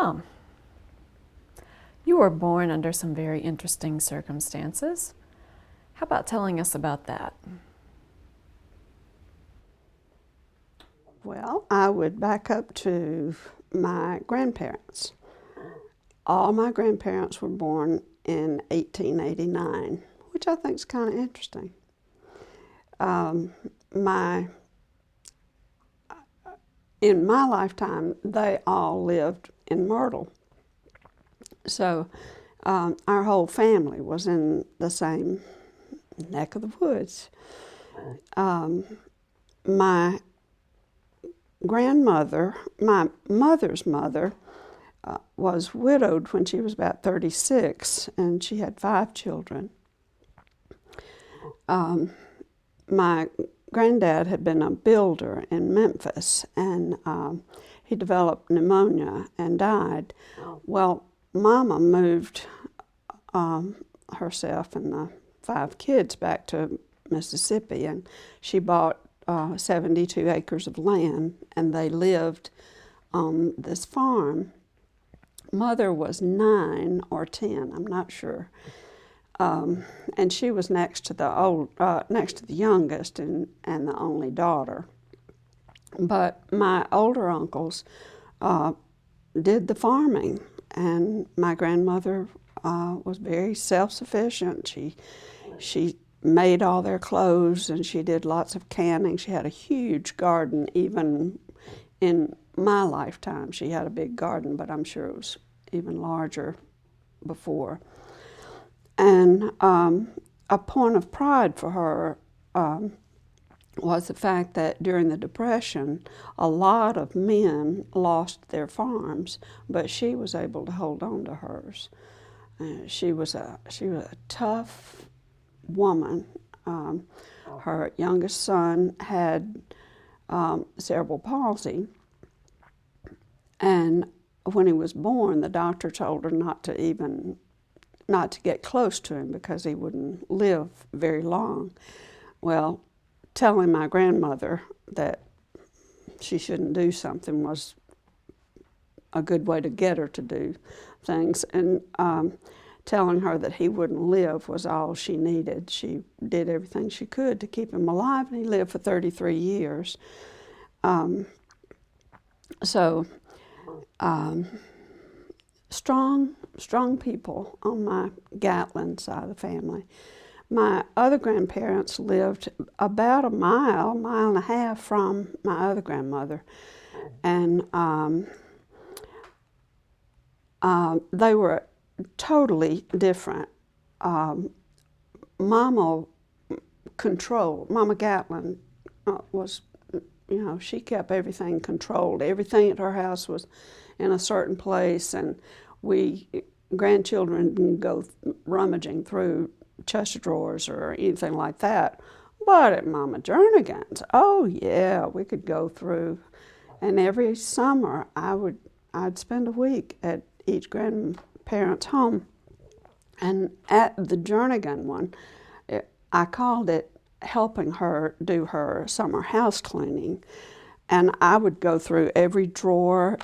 Tom, you were born under some very interesting circumstances. How about telling us about that? Well, I would back up to my grandparents. All my grandparents were born in 1889, which I think is kind of interesting. My In my lifetime, they all lived in Myrtle. So our whole family was in the same neck of the woods. My grandmother, my mother's mother, was widowed when she was about 36, and she had 5 children. My granddad had been a builder in Memphis, and he developed pneumonia and died. Well, Mama moved herself and the 5 kids back to Mississippi, and she bought 72 acres of land, and they lived on this farm. Mother was 9 or 10, I'm not sure. And she was next to the youngest and the only daughter. But my older uncles did the farming, and my grandmother was very self-sufficient. She made all their clothes, and she did lots of canning. She had a huge garden. Even in my lifetime, she had a big garden, but I'm sure it was even larger before. And a point of pride for her was the fact that during the Depression, a lot of men lost their farms, but she was able to hold on to hers. She was a tough woman. Her youngest son had cerebral palsy, and when he was born, the doctor told her not to get close to him because he wouldn't live very long. Well, telling my grandmother that she shouldn't do something was a good way to get her to do things, and telling her that he wouldn't live was all she needed. She did everything she could to keep him alive, and he lived for 33 years. Strong people on my Gatlin side of the family. My other grandparents lived about a mile and a half from my other grandmother, and they were totally different. Mama Gatlin was, she kept everything controlled. Everything at her house was in a certain place, and we grandchildren didn't go rummaging through chest drawers or anything like that. But at Mama Jernigan's, oh yeah, we could go through. And every summer I'd spend a week at each grandparent's home. And at the Jernigan one, I called it helping her do her summer house cleaning. And I would go through every drawer,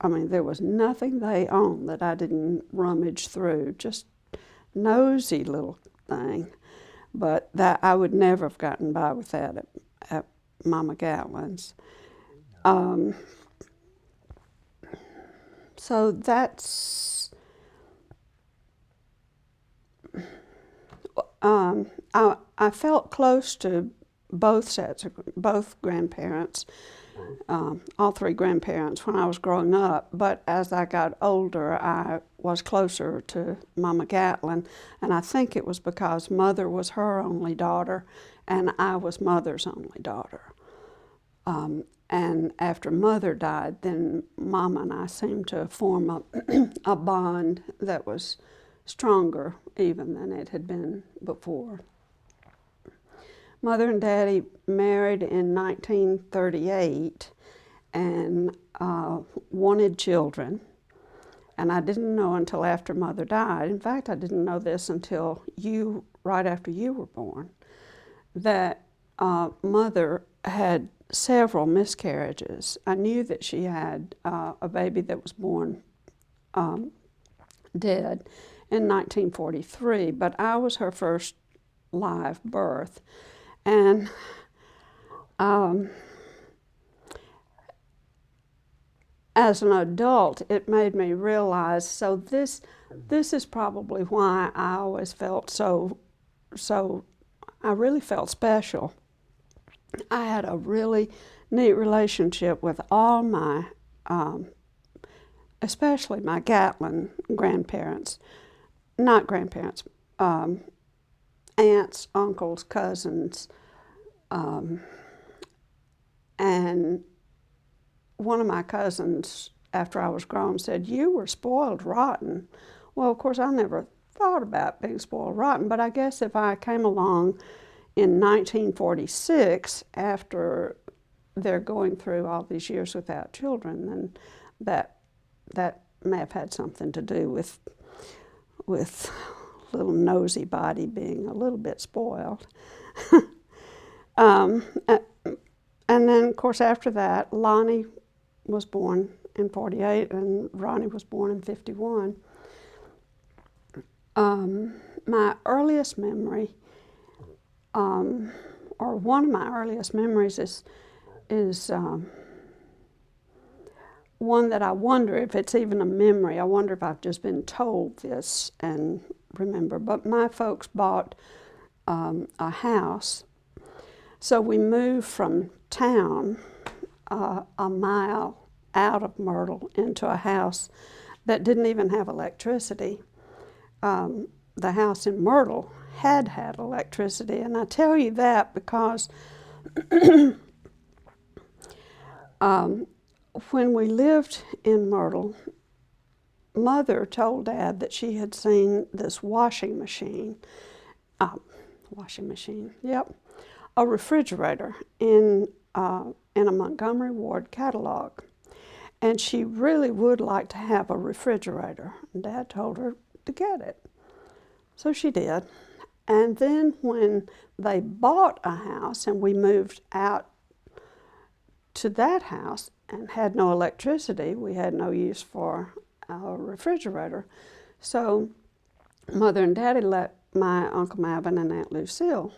there was nothing they owned that I didn't rummage through, just nosy little thing. But that I would never have gotten by with that at Mama Gatlin's. So that's, I felt close to both grandparents, all 3 grandparents when I was growing up, but as I got older, I was closer to Mama Gatlin, and I think it was because Mother was her only daughter, and I was Mother's only daughter. And after Mother died, then Mama and I seemed to form a bond that was stronger even than it had been before. Mother and Daddy married in 1938 and wanted children. And I didn't know until after Mother died. In fact, I didn't know this until right after you were born, that Mother had several miscarriages. I knew that she had a baby that was born dead in 1943, but I was her first live birth. And as an adult, it made me realize, so this is probably why I always felt I really felt special. I had a really neat relationship with all my, especially my Gatlin grandparents, not grandparents, aunts, uncles, cousins, and one of my cousins, after I was grown, said, "You were spoiled rotten." Well, of course, I never thought about being spoiled rotten, but I guess if I came along in 1946, after they're going through all these years without children, then that may have had something to do with little nosy body being a little bit spoiled. And then, of course, after that, Lonnie was born in 48 and Ronnie was born in 51. My earliest memory, or one of my earliest memories, is one that I wonder if it's even a memory. I wonder if I've just been told this and remember. But my folks bought a house. So we moved from town a mile out of Myrtle into a house that didn't even have electricity. The house in Myrtle had electricity, and I tell you that because when we lived in Myrtle, Mother told Dad that she had seen this washing machine, yep, a refrigerator in a Montgomery Ward catalog. And she really would like to have a refrigerator. And Dad told her to get it. So she did. And then when they bought a house and we moved out to that house and had no electricity, we had no use for a refrigerator. So Mother and Daddy let my Uncle Mavin and Aunt Lucille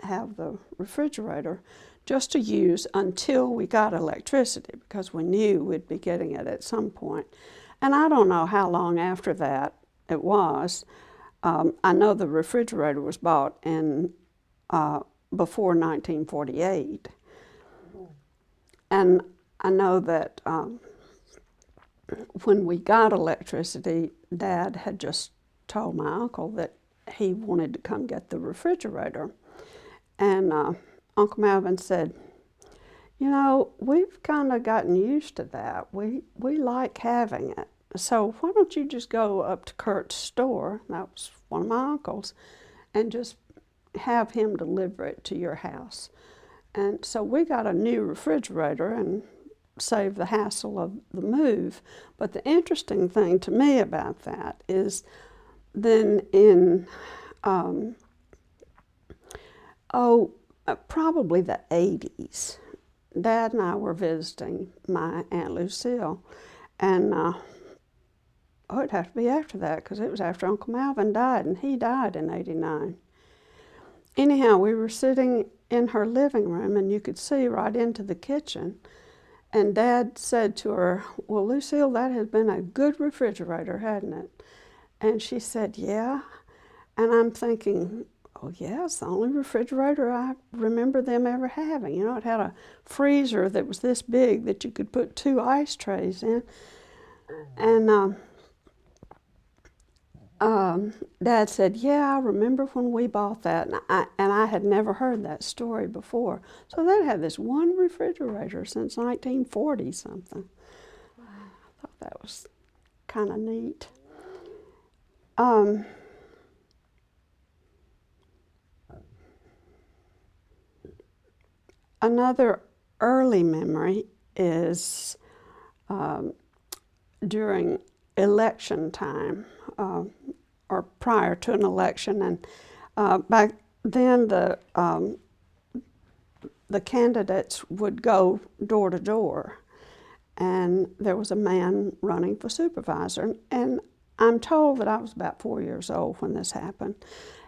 have the refrigerator just to use until we got electricity, because we knew we'd be getting it at some point. And I don't know how long after that it was. I know the refrigerator was bought in before 1948. And I know that when we got electricity, Dad had just told my uncle that he wanted to come get the refrigerator. And Uncle Malvin said, "You know, we've kind of gotten used to that. We like having it. So why don't you just go up to Kurt's store," that was one of my uncles, "and just have him deliver it to your house." And so we got a new refrigerator and saved the hassle of the move. But the interesting thing to me about that is then in probably the 80s, Dad and I were visiting my Aunt Lucille, and it'd have to be after that because it was after Uncle Malvin died, and he died in 89. Anyhow, we were sitting in her living room, and you could see right into the kitchen, and Dad said to her, "Well, Lucille, that has been a good refrigerator, hadn't it?" And she said, "Yeah." And I'm thinking, oh yeah, it's the only refrigerator I remember them ever having. You know, it had a freezer that was this big that you could put 2 ice trays in. And Dad said, "Yeah, I remember when we bought that." And I had never heard that story before. So they'd had this one refrigerator since 1940 something. I thought that was kind of neat. Another early memory is during election time, or prior to an election, and back then the candidates would go door to door, and there was a man running for supervisor. And I'm told that I was about 4 years old when this happened.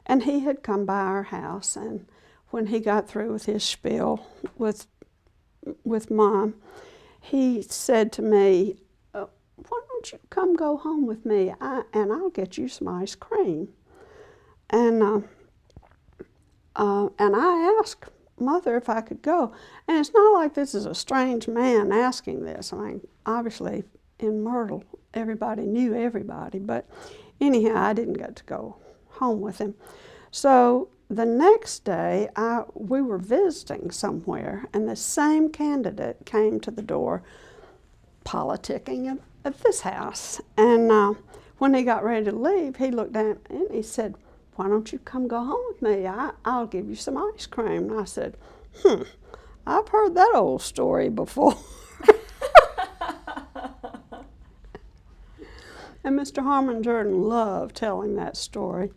And he had come by our house, and when he got through with his spiel with Mom, he said to me, why don't you come go home with me, and I'll get you some ice cream. And I asked Mother if I could go. And it's not like this is a strange man asking this. I mean, obviously in Myrtle, everybody knew everybody. But anyhow, I didn't get to go home with him. So the next day, we were visiting somewhere, and the same candidate came to the door politicking at this house. And when he got ready to leave, he looked at me and he said, why don't you come go home with me? I'll give you some ice cream. And I said, I've heard that old story before. And Mr. Harmon Jordan loved telling that story.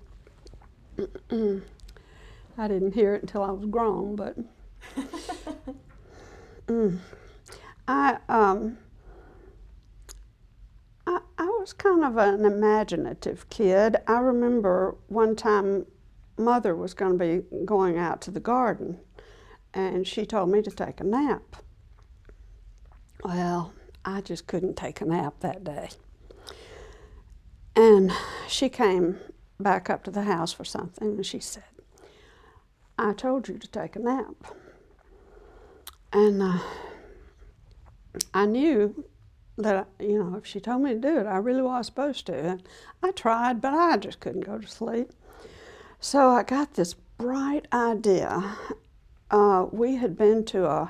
I didn't hear it until I was grown, but I was kind of an imaginative kid. I remember one time Mother was going to be going out to the garden, and she told me to take a nap. Well, I just couldn't take a nap that day. And she came back up to the house for something, and she said, I told you to take a nap. And I knew that, if she told me to do it, I really was supposed to. And I tried, but I just couldn't go to sleep. So I got this bright idea. We had been to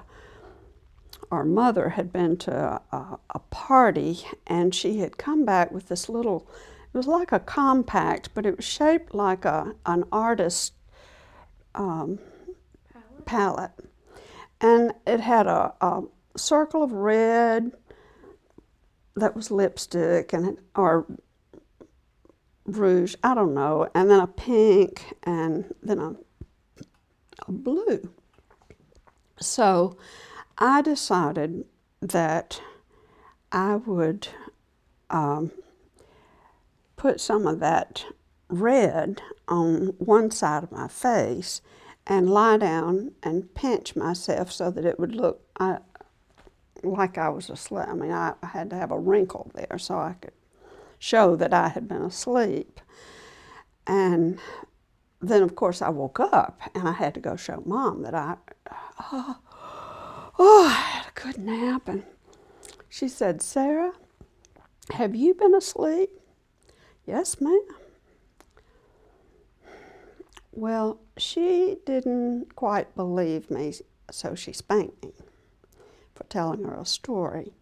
our mother had been to a party, and she had come back with this little, it was like a compact, but it was shaped like an artist's palette. And it had a circle of red that was lipstick or rouge, I don't know, and then a pink, and then a blue. So I decided that I would put some of that red on one side of my face and lie down and pinch myself so that it would look like I was asleep. I mean, I had to have a wrinkle there so I could show that I had been asleep. And then, of course, I woke up, and I had to go show Mom that I had a good nap. And she said, Sarah, have you been asleep? Yes, ma'am. Well, she didn't quite believe me, so she spanked me for telling her a story.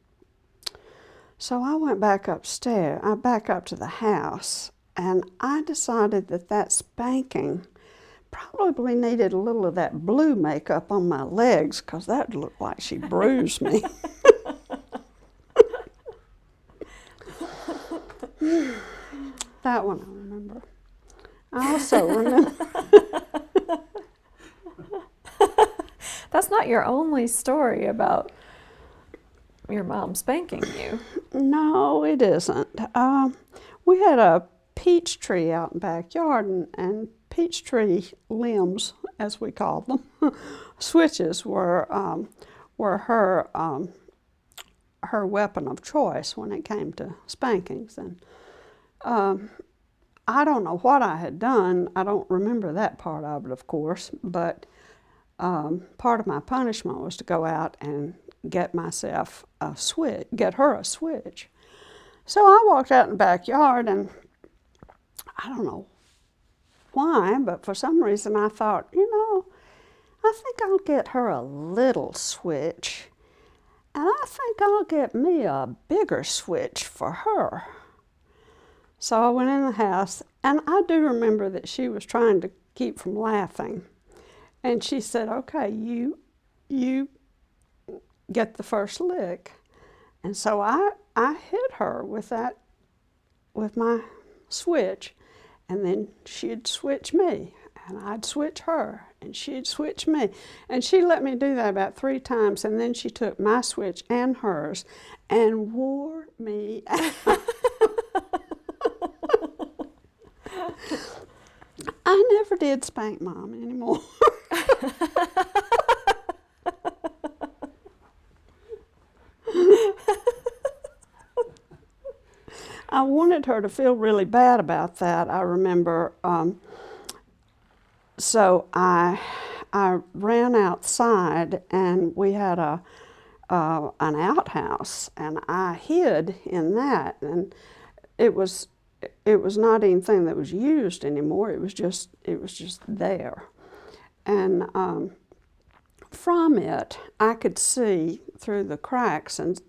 So I went back upstairs, back up to the house, and I decided that spanking probably needed a little of that blue makeup on my legs, because that looked like she bruised me. That one I remember. I also remember. That's not your only story about your mom spanking you. No, it isn't. We had a peach tree out in the backyard, and peach tree limbs, as we called them, switches were her weapon of choice when it came to spankings. And I don't know what I had done. I don't remember that part of it, of course, but part of my punishment was to go out and get myself a switch, get her a switch. So I walked out in the backyard, and I don't know why, but for some reason I thought, I think I'll get her a little switch, and I think I'll get me a bigger switch for her. So I went in the house, and I do remember that she was trying to keep from laughing. And she said, okay, you get the first lick. And so I hit her with my switch, and then she'd switch me, and I'd switch her, and she'd switch me. And she let me do that about 3 times, and then she took my switch and hers, and wore me out. I never did spank Mom anymore. I wanted her to feel really bad about that. I remember, so I ran outside, and we had an outhouse, and I hid in that, and it was not anything that was used anymore. It was just there, and from it I could see through the cracks, and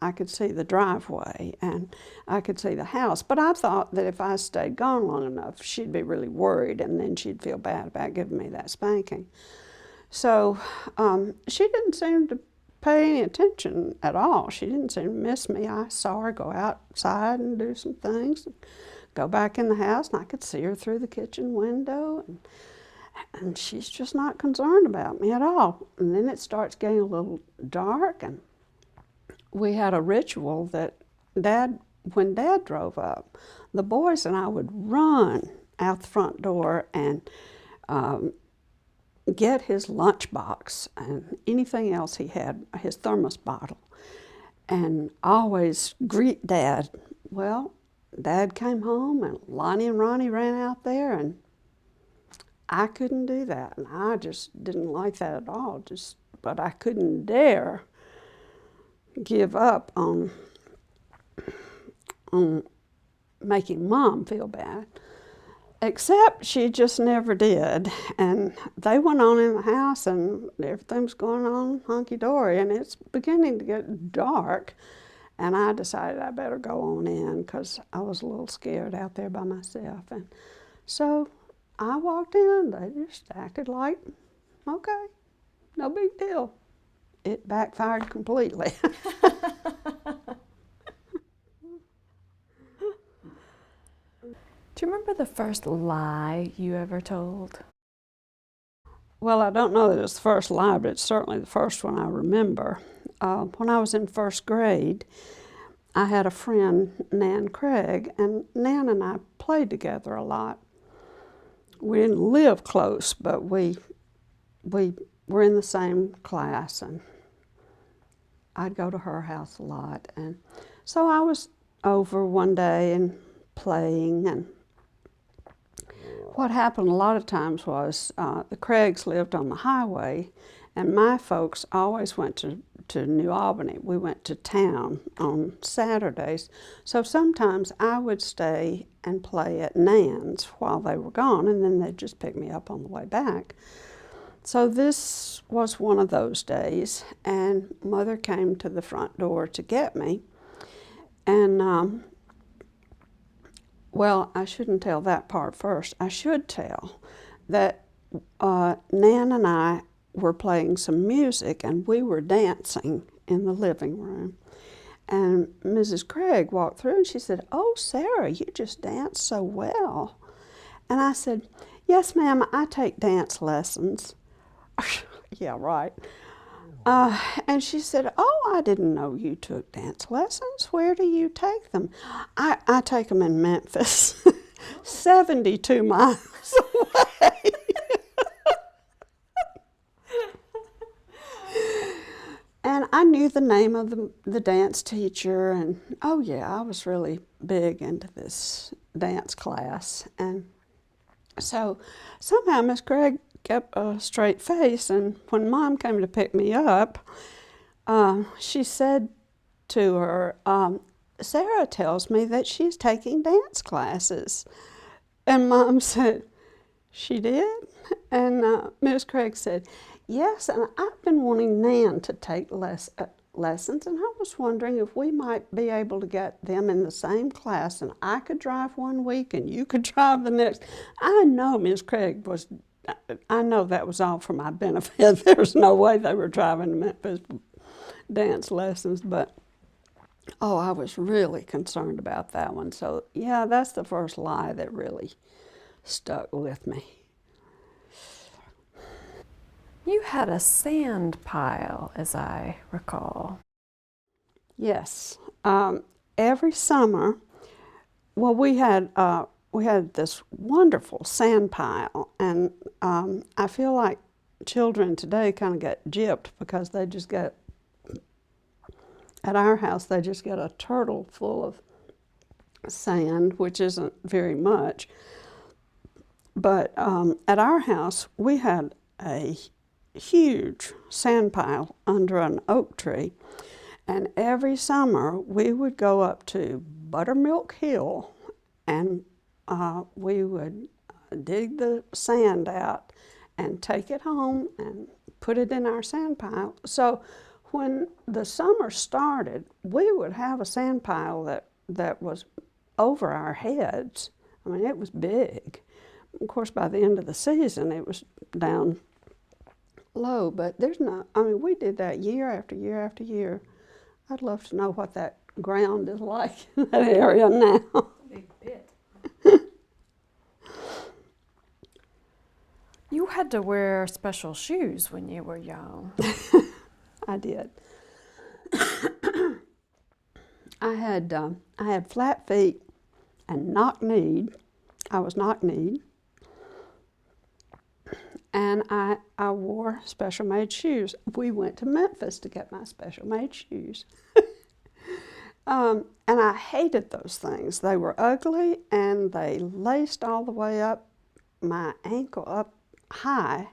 I could see the driveway, and I could see the house. But I thought that if I stayed gone long enough, she'd be really worried, and then she'd feel bad about giving me that spanking. So she didn't seem to pay any attention at all. She didn't seem to miss me. I saw her go outside and do some things, and go back in the house, and I could see her through the kitchen window, and she's just not concerned about me at all. And then it starts getting a little dark, and we had a ritual that when Dad drove up, the boys and I would run out the front door and get his lunchbox and anything else he had, his thermos bottle, and always greet Dad. Well, Dad came home, and Lonnie and Ronnie ran out there, and I couldn't do that, and I just didn't like that at all. But I couldn't dare give up on making Mom feel bad. Except she just never did. And they went on in the house, and everything was going on hunky-dory, and it's beginning to get dark. And I decided I better go on in, because I was a little scared out there by myself. And so I walked in. They just acted like, okay, no big deal. It backfired completely. Do you remember the first lie you ever told? Well, I don't know that it's the first lie, but it's certainly the first one I remember. When I was in first grade, I had a friend, Nan Craig, and Nan and I played together a lot. We didn't live close, but we were in the same class, and I'd go to her house a lot. And so I was over one day and playing, and what happened a lot of times was the Craigs lived on the highway, and my folks always went to New Albany. We went to town on Saturdays. So sometimes I would stay and play at Nan's while they were gone, and then they'd just pick me up on the way back. So this was one of those days, and Mother came to the front door to get me. And well, I shouldn't tell that part first. I should tell that Nan and I were playing some music, and we were dancing in the living room. And Mrs. Craig walked through, and she said, "Oh, Sarah, you just dance so well." And I said, "Yes, ma'am, I take dance lessons." Yeah, right. And she said, "Oh, I didn't know you took dance lessons. Where do you take them?" I take them in Memphis, 72 miles away. And I knew the name of the dance teacher, and oh yeah, I was really big into this dance class. And so somehow Miss Craig kept a straight face, and when Mom came to pick me up, she said to her, "Sarah tells me that she's taking dance classes." And Mom said, "She did?" And Miss Craig said, "Yes, and I've been wanting Nan to take lessons, and I was wondering if we might be able to get them in the same class, and I could drive one week and you could drive the next." I know Miss Craig I know that was all for my benefit. There's no way they were driving to Memphis dance lessons, but oh, I was really concerned about that one. So yeah, that's the first lie that really stuck with me. You had a sand pile, as I recall. Yes. Every summer, well, we had this wonderful sand pile, and I feel like children today kind of get gypped because they just get, at our house, they just get a turtle full of sand, which isn't very much. But at our house, we had a huge sand pile under an oak tree. And every summer, we would go up to Buttermilk Hill and we would dig the sand out and take it home and put it in our sand pile. So when the summer started, we would have a sand pile that was over our heads. I mean, it was big. Of course, by the end of the season, it was down low, but there's not, I mean, we did that year after year after year. I'd love to know what that ground is like in that area now. Big bit. You had to wear special shoes when you were young. I did. I had flat feet and knock-kneed. I was knock-kneed. And I wore special-made shoes. We went to Memphis to get my special-made shoes. And I hated those things. They were ugly, and they laced all the way up my ankle up high.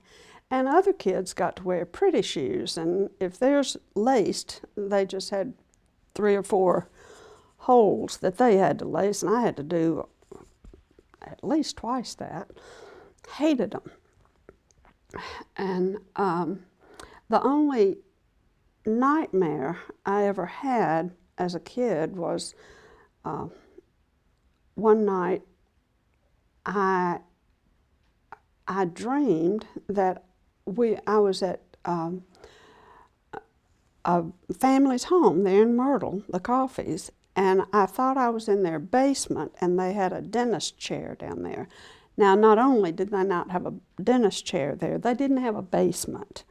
And other kids got to wear pretty shoes, and if theirs laced, they just had 3 or 4 holes that they had to lace, and I had to do at least twice that. Hated them. And the only nightmare I ever had as a kid was one night I dreamed that I was at a family's home there in Myrtle, the Coffees, and I thought I was in their basement, and they had a dentist chair down there. Now, not only did they not have a dentist chair there, they didn't have a basement.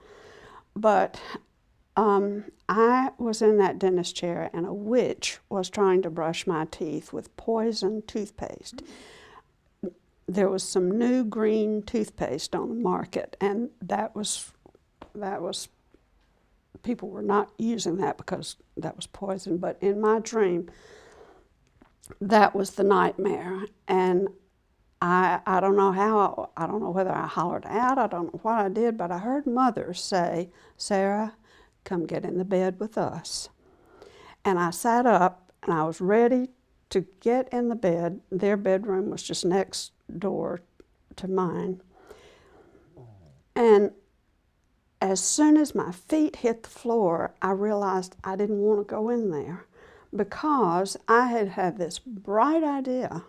But I was in that dentist chair, and a witch was trying to brush my teeth with poison toothpaste. There was some new green toothpaste on the market, and that was people were not using that because that was poison. But in my dream, that was the nightmare, and I don't know how, I don't know whether I hollered out, I don't know what I did, but I heard Mother say, "Sarah, come get in the bed with us." And I sat up, and I was ready to get in the bed. Their bedroom was just next door to mine. And as soon as my feet hit the floor, I realized I didn't want to go in there because I had had this bright idea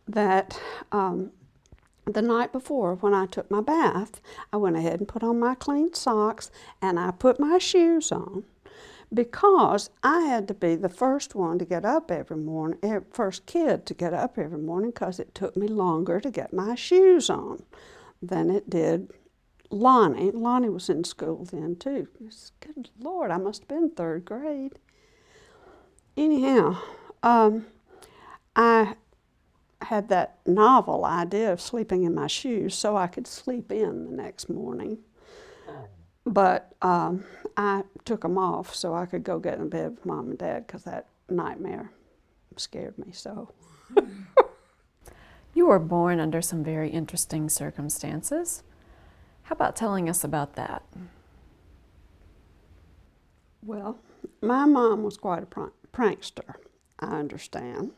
that the night before, when I took my bath, I went ahead and put on my clean socks, and I put my shoes on because I had to be the first one to get up every morning, first kid to get up every morning, because it took me longer to get my shoes on than it did Lonnie. Lonnie was in school then too. Good Lord, I must have been 3rd grade. Anyhow, I had that novel idea of sleeping in my shoes so I could sleep in the next morning. But I took them off so I could go get in bed with Mom and Dad because that nightmare scared me so. You were born under some very interesting circumstances. How about telling us about that? Well, my mom was quite a prankster, I understand.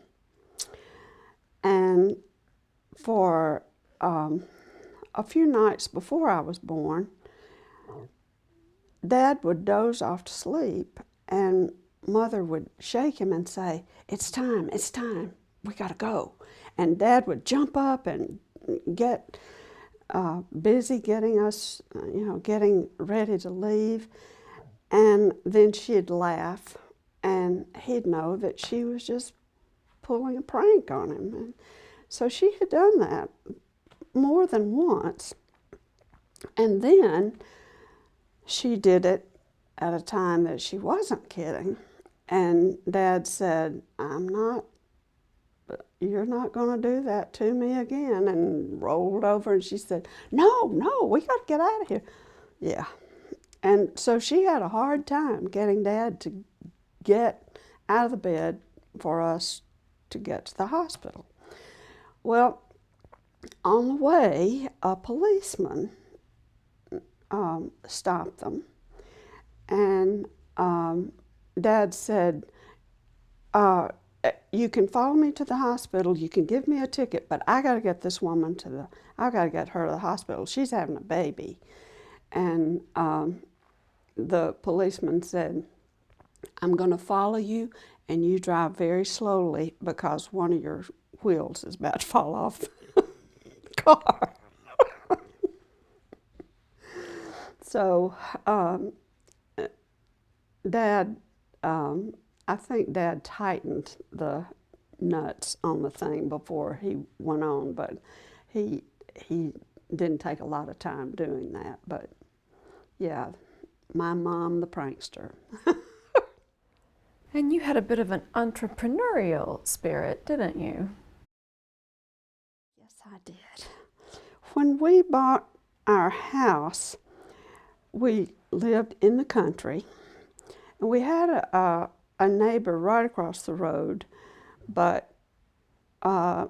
And for a few nights before I was born, Dad would doze off to sleep, and Mother would shake him and say, it's time, we gotta go." And Dad would jump up and get busy getting us, getting ready to leave. And then she'd laugh, and he'd know that she was just pulling a prank on him. And so she had done that more than once. And then she did it at a time that she wasn't kidding. And Dad said, you're not going to do that to me again, and rolled over, and she said, no, we got to get out of here. Yeah. And so she had a hard time getting Dad to get out of the bed for us to get to the hospital. Well, on the way, a policeman stopped them, and Dad said, you can follow me to the hospital, you can give me a ticket, but I got to get this woman I got to get her to the hospital. She's having a baby. And the policeman said, I'm going to follow you, and you drive very slowly because one of your wheels is about to fall off the car. So Dad, I think Dad tightened the nuts on the thing before he went on, but he didn't take a lot of time doing that. But yeah, my mom, the prankster. And you had a bit of an entrepreneurial spirit, didn't you? Yes, I did. When we bought our house, we lived in the country, and we had a neighbor right across the road, but our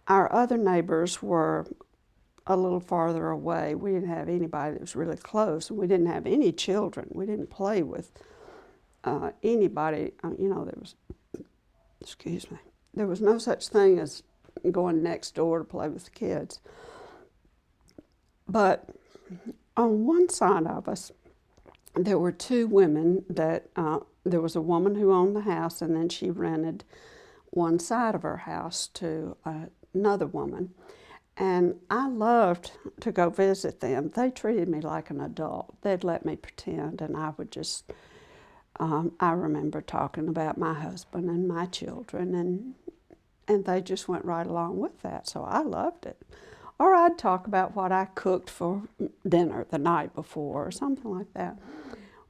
other neighbors were a little farther away. We didn't have anybody that was really close, and we didn't have any children. We didn't play with anybody. There was no such thing as going next door to play with the kids. But on one side of us, there were two women that, there was a woman who owned the house, and then she rented one side of her house to another woman. And I loved to go visit them. They treated me like an adult. They'd let me pretend, and I would just, I remember talking about my husband and my children, and they just went right along with that, so I loved it. Or I'd talk about what I cooked for dinner the night before or something like that.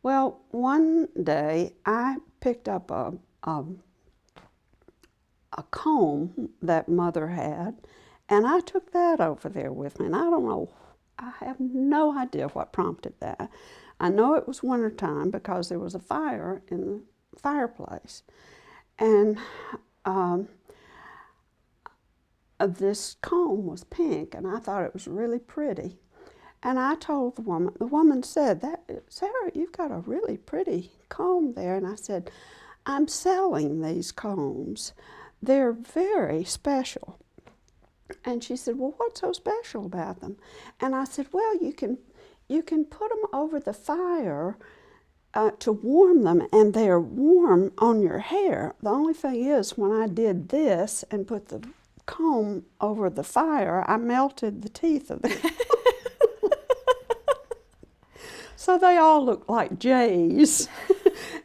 Well, one day I picked up a comb that Mother had, and I took that over there with me. And I don't know, I have no idea what prompted that. I know it was wintertime because there was a fire in the fireplace. And this comb was pink, and I thought it was really pretty. And I told the woman said, Sarah, you've got a really pretty comb there. And I said, I'm selling these combs. They're very special. And she said, well, what's so special about them? And I said, well, you can put them over the fire to warm them, and they're warm on your hair. The only thing is, when I did this and put the comb over the fire, I melted the teeth of the so they all looked like J's.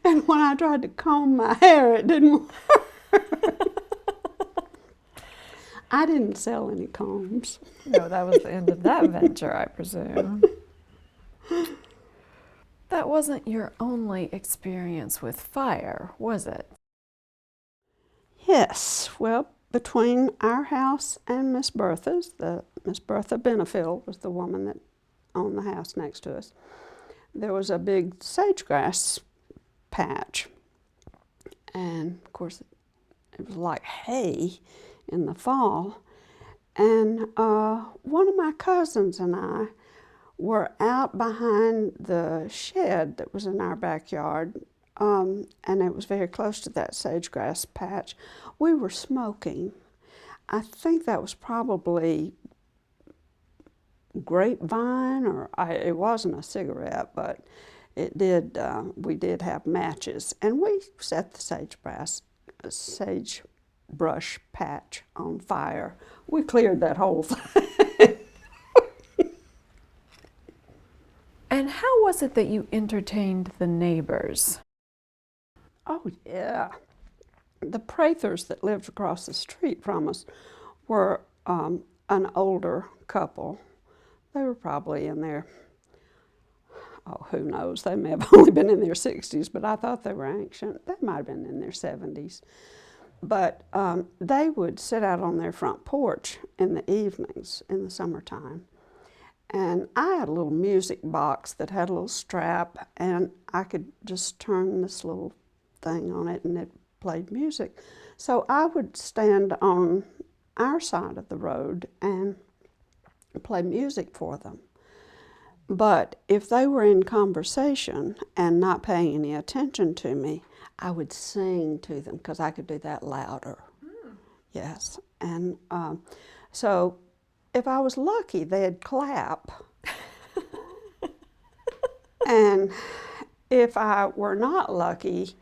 And when I tried to comb my hair, it didn't work. I didn't sell any combs. No, that was the end of that venture, I presume. That wasn't your only experience with fire, was it? Yes, well, between our house and Miss Bertha's, Miss Bertha Benefield was the woman that owned the house next to us, there was a big sagegrass patch. And of course, it was like hay in the fall. And one of my cousins and I were out behind the shed that was in our backyard, and it was very close to that sagegrass patch. We were smoking. I think that was probably grapevine, or it wasn't a cigarette, but it did. We did have matches, and we set the sagebrush patch on fire. We cleared that whole thing. And how was it that you entertained the neighbors? Oh, yeah. The Prathers that lived across the street from us were an older couple. They were probably in their oh, who knows, they may have only been in their 60s, but I thought they were ancient. They might have been in their 70s. But they would sit out on their front porch in the evenings in the summertime. And I had a little music box that had a little strap, and I could just turn this little thing on it and it played music. So I would stand on our side of the road and play music for them. But if they were in conversation and not paying any attention to me, I would sing to them because I could do that louder. Yes. And so if I was lucky, they'd clap. And if I were not lucky,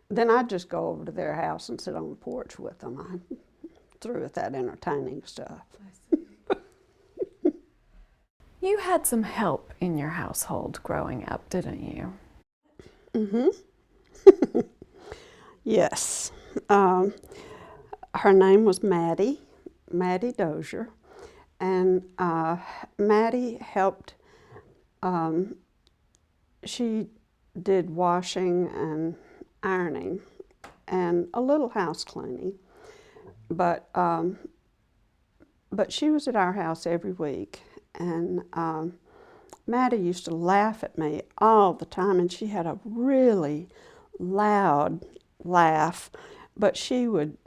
then I'd just go over to their house and sit on the porch with them. I'm through with that entertaining stuff. You had some help in your household growing up, didn't you? Mm-hmm. Yes. Her name was Maddie Dozier. And Maddie helped, she did washing and ironing and a little house cleaning. But she was at our house every week. And Maddie used to laugh at me all the time, and she had a really loud laugh, but she would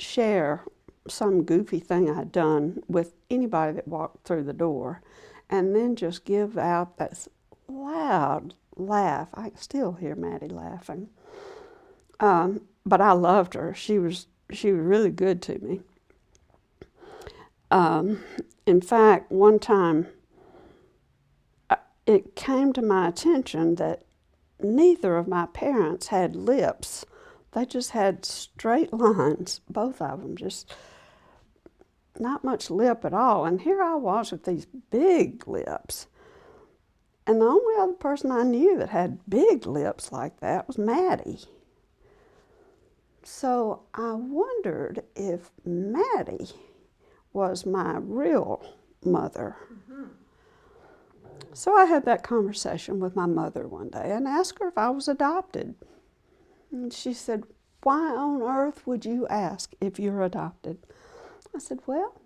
share some goofy thing I'd done with anybody that walked through the door, and then just give out this loud laugh. I can still hear Maddie laughing. But I loved her. She was really good to me. In fact, one time it came to my attention that neither of my parents had lips. They just had straight lines, both of them, just not much lip at all. And here I was with these big lips. And the only other person I knew that had big lips like that was Maddie. So I wondered if Maddie was my real mother. Mm-hmm. So I had that conversation with my mother one day and asked her if I was adopted. And she said, "Why on earth would you ask if you're adopted?" I said, "Well,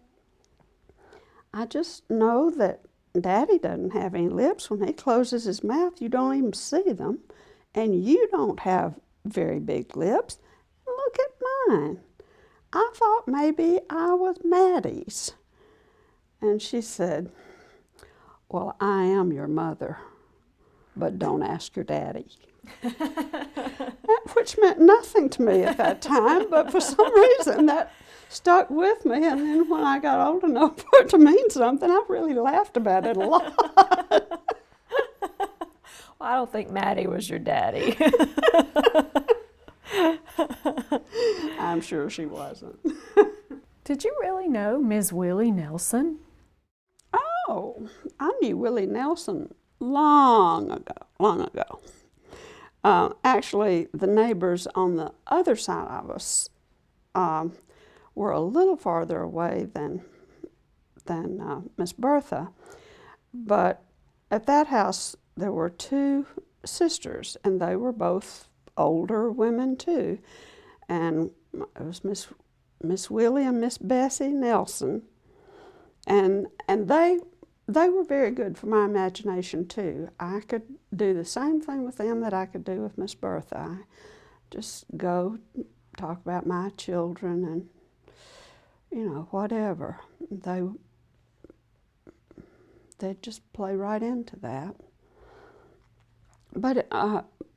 I just know that Daddy doesn't have any lips. When he closes his mouth, you don't even see them. And you don't have very big lips. Look at mine. I thought maybe I was Maddie's." And she said, "Well, I am your mother, but don't ask your daddy." Which meant nothing to me at that time, but for some reason that stuck with me. And then when I got old enough for it to mean something, I really laughed about it a lot. Well, I don't think Maddie was your daddy. I'm sure she wasn't. Did you really know Ms. Willie Nelson? Oh, I knew Willie Nelson long ago. Actually, the neighbors on the other side of us were a little farther away than Miss Bertha. But at that house, there were two sisters, and they were both older women too. And it was Miss Willie and Miss Bessie Nelson, and they were very good for my imagination too. I could do the same thing with them that I could do with Miss Bertha. I just go talk about my children and, whatever. They'd just play right into that. But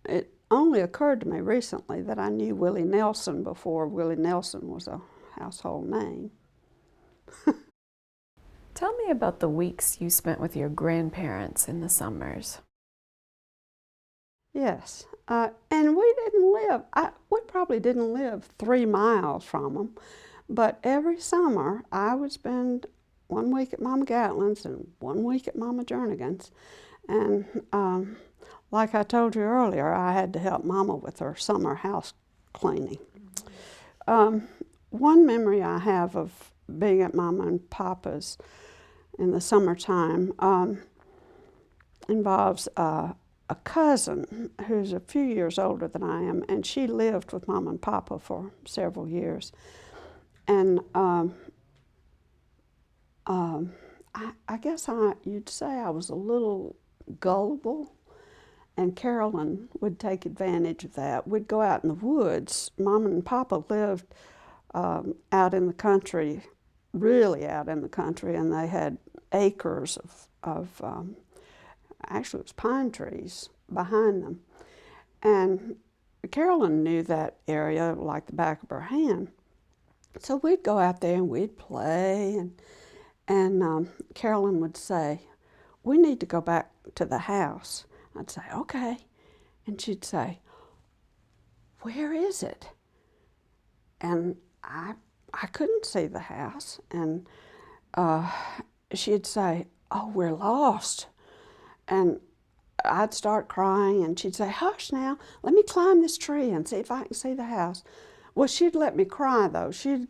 it only occurred to me recently that I knew Willie Nelson before Willie Nelson was a household name. Tell me about the weeks you spent with your grandparents in the summers. Yes, and we probably didn't live 3 miles from them, but every summer I would spend 1 week at Mama Gatlin's and 1 week at Mama Jernigan's. And like I told you earlier, I had to help Mama with her summer house cleaning. One memory I have of being at Mama and Papa's in the summertime, involves a cousin who's a few years older than I am, and she lived with Mama and Papa for several years. And I guess you'd say I was a little gullible, and Carolyn would take advantage of that. We'd go out in the woods. Mama and Papa lived out in the country, really out in the country, and they had acres of actually it was pine trees behind them. And Carolyn knew that area like the back of her hand. So we'd go out there and we'd play, and Carolyn would say, "We need to go back to the house." I'd say, "Okay." And she'd say, "Where is it?" And I couldn't see the house. And she'd say, "Oh, we're lost." And I'd start crying, and she'd say, "Hush now, let me climb this tree and see if I can see the house." Well, she'd let me cry, though. She'd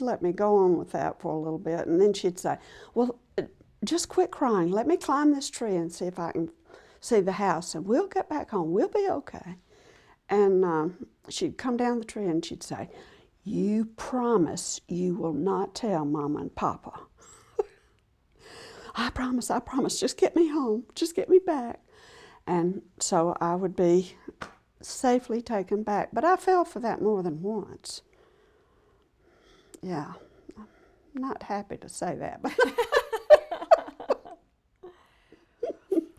let me go on with that for a little bit, and then she'd say, "Well, just quit crying. Let me climb this tree and see if I can see the house, and we'll get back home. We'll be okay." And she'd come down the tree, and she'd say, "You promise you will not tell Mama and Papa." I promise, just get me home, just get me back." And so I would be safely taken back. But I fell for that more than once. Yeah, I'm not happy to say that. But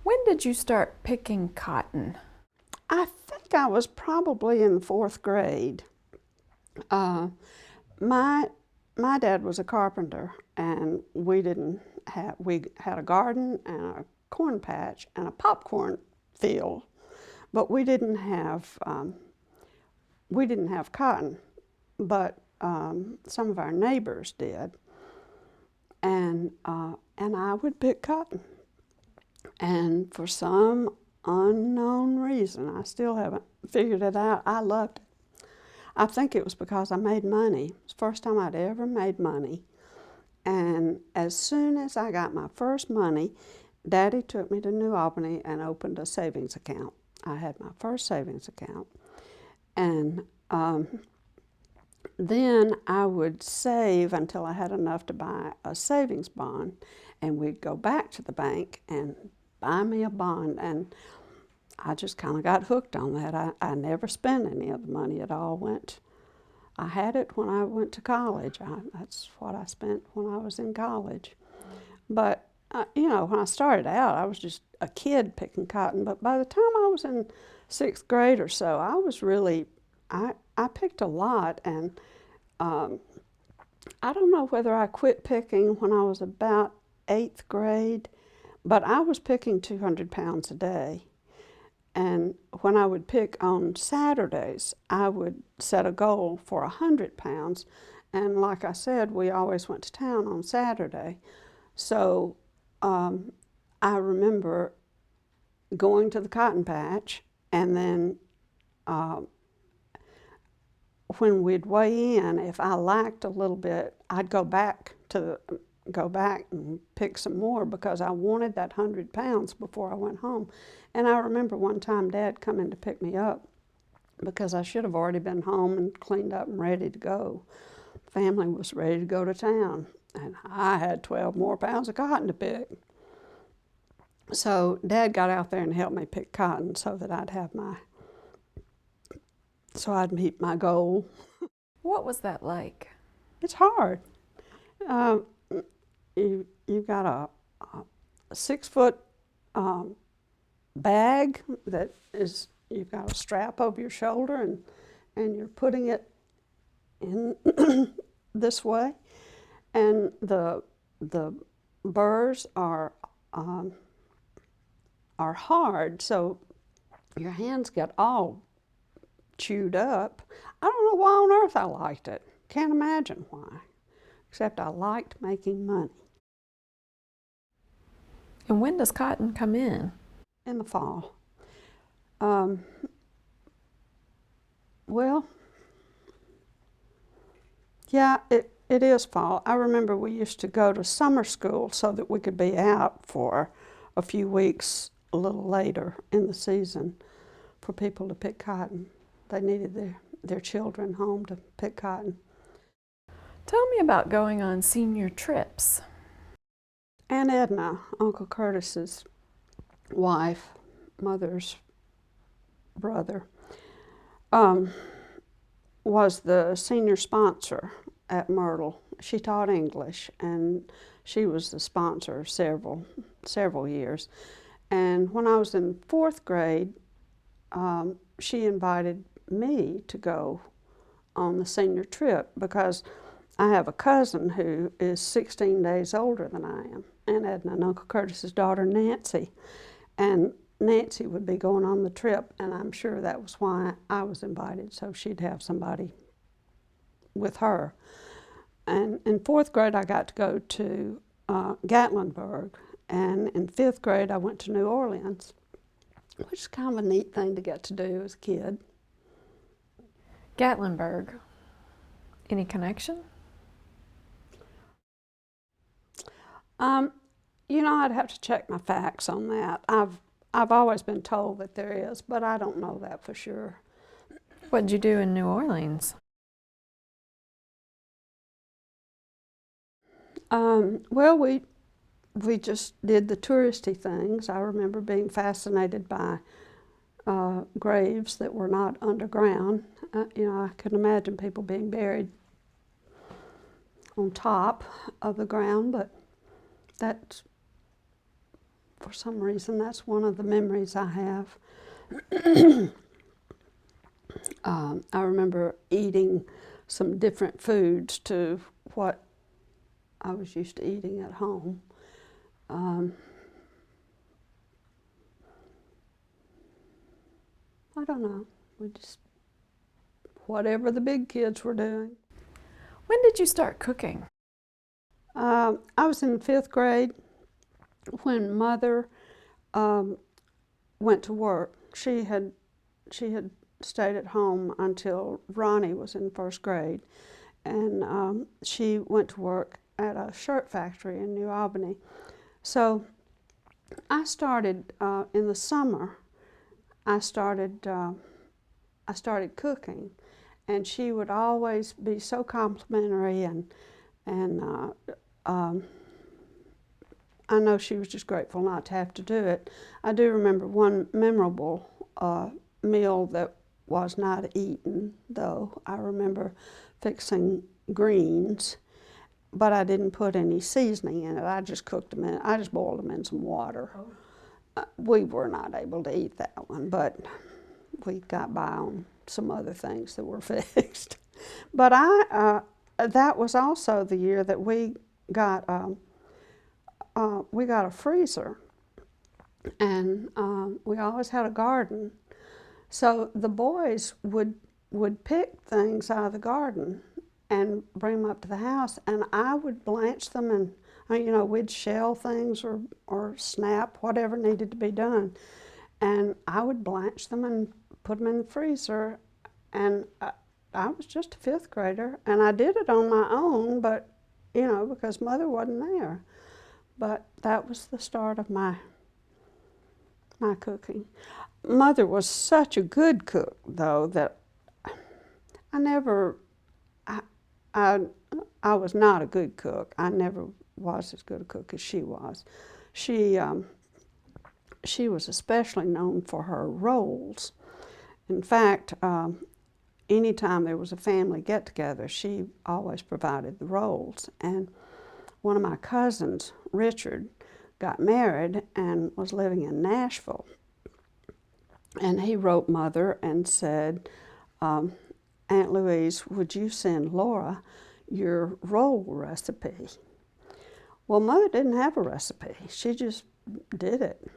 When did you start picking cotton? I think I was probably in the 4th grade. My dad was a carpenter, and we had a garden and a corn patch and a popcorn field, but we didn't have cotton. But some of our neighbors did, and I would pick cotton. And for some unknown reason, I still haven't figured it out, I loved it. I think it was because I made money. It was the first time I'd ever made money. And as soon as I got my first money, Daddy took me to New Albany and opened a savings account. I had my first savings account. And then I would save until I had enough to buy a savings bond, and we'd go back to the bank and buy me a bond. And I just kind of got hooked on that. I never spent any of the money. It all went, I had it when I went to college. That's what I spent when I was in college. But, when I started out, I was just a kid picking cotton. But by the time I was in 6th grade or so, I was really, I picked a lot. And I don't know whether I quit picking when I was about 8th grade, but I was picking 200 pounds a day. And when I would pick on Saturdays, I would set a goal for 100 pounds. And like I said, we always went to town on Saturday. So I remember going to the cotton patch, and then when we'd weigh in, if I lacked a little bit, I'd go back and pick some more because I wanted that 100 pounds before I went home. And I remember one time Dad coming to pick me up because I should have already been home and cleaned up and ready to go. Family was ready to go to town, and I had 12 more pounds of cotton to pick. So Dad got out there and helped me pick cotton so that I'd meet my goal. What was that like? It's hard. You've got a 6-foot bag that is, you've got a strap over your shoulder, and you're putting it in this way, and the burrs are hard, so your hands get all chewed up. I don't know why on earth I liked it. Can't imagine why, except I liked making money. And when does cotton come in? In the fall. Well, yeah, it is fall. I remember we used to go to summer school so that we could be out for a few weeks a little later in the season for people to pick cotton. They needed their children home to pick cotton. Tell me about going on senior trips. Aunt Edna, Uncle Curtis's wife, Mother's brother, was the senior sponsor at Myrtle. She taught English, and she was the sponsor several years. And when I was in 4th grade, she invited me to go on the senior trip because I have a cousin who is 16 days older than I am, Aunt Edna and Uncle Curtis's daughter, Nancy. And Nancy would be going on the trip, and I'm sure that was why I was invited, so she'd have somebody with her. And in 4th grade, I got to go to Gatlinburg, and in 5th grade, I went to New Orleans, which is kind of a neat thing to get to do as a kid. Gatlinburg. Any connection? You know, I'd have to check my facts on that. I've always been told that there is, but I don't know that for sure. What did you do in New Orleans? Well, we just did the touristy things. I remember being fascinated by graves that were not underground. You know, I couldn't imagine people being buried on top of the ground, but that's, for some reason, that's one of the memories I have. I remember eating some different foods to what I was used to eating at home. I don't know. We just, whatever the big kids were doing. When did you start cooking? I was in 5th grade when Mother went to work. She had stayed at home until Ronnie was in 1st grade, and she went to work at a shirt factory in New Albany. So I started in the summer. I started cooking, and she would always be so complimentary, and I know she was just grateful not to have to do it. I do remember one memorable meal that was not eaten, though. I remember fixing greens, but I didn't put any seasoning in it. I just cooked them in, I just boiled them in some water. We were not able to eat that one, but we got by on some other things that were fixed. But that was also the year that we got a freezer, and we always had a garden. So the boys would pick things out of the garden and bring them up to the house, and I would blanch them, and you know, we'd shell things or snap whatever needed to be done, and I would blanch them and put them in the freezer. And I was just a 5th grader, and I did it on my own, but you know, because Mother wasn't there. But that was the start of my cooking. Mother was such a good cook, though, that I was not a good cook. I never was as good a cook as she was. She was especially known for her rolls. In fact, anytime there was a family get-together, she always provided the rolls. And one of my cousins, Richard, got married and was living in Nashville. And he wrote Mother and said, Aunt Louise, would you send Laura your roll recipe? Well, Mother didn't have a recipe. She just did it.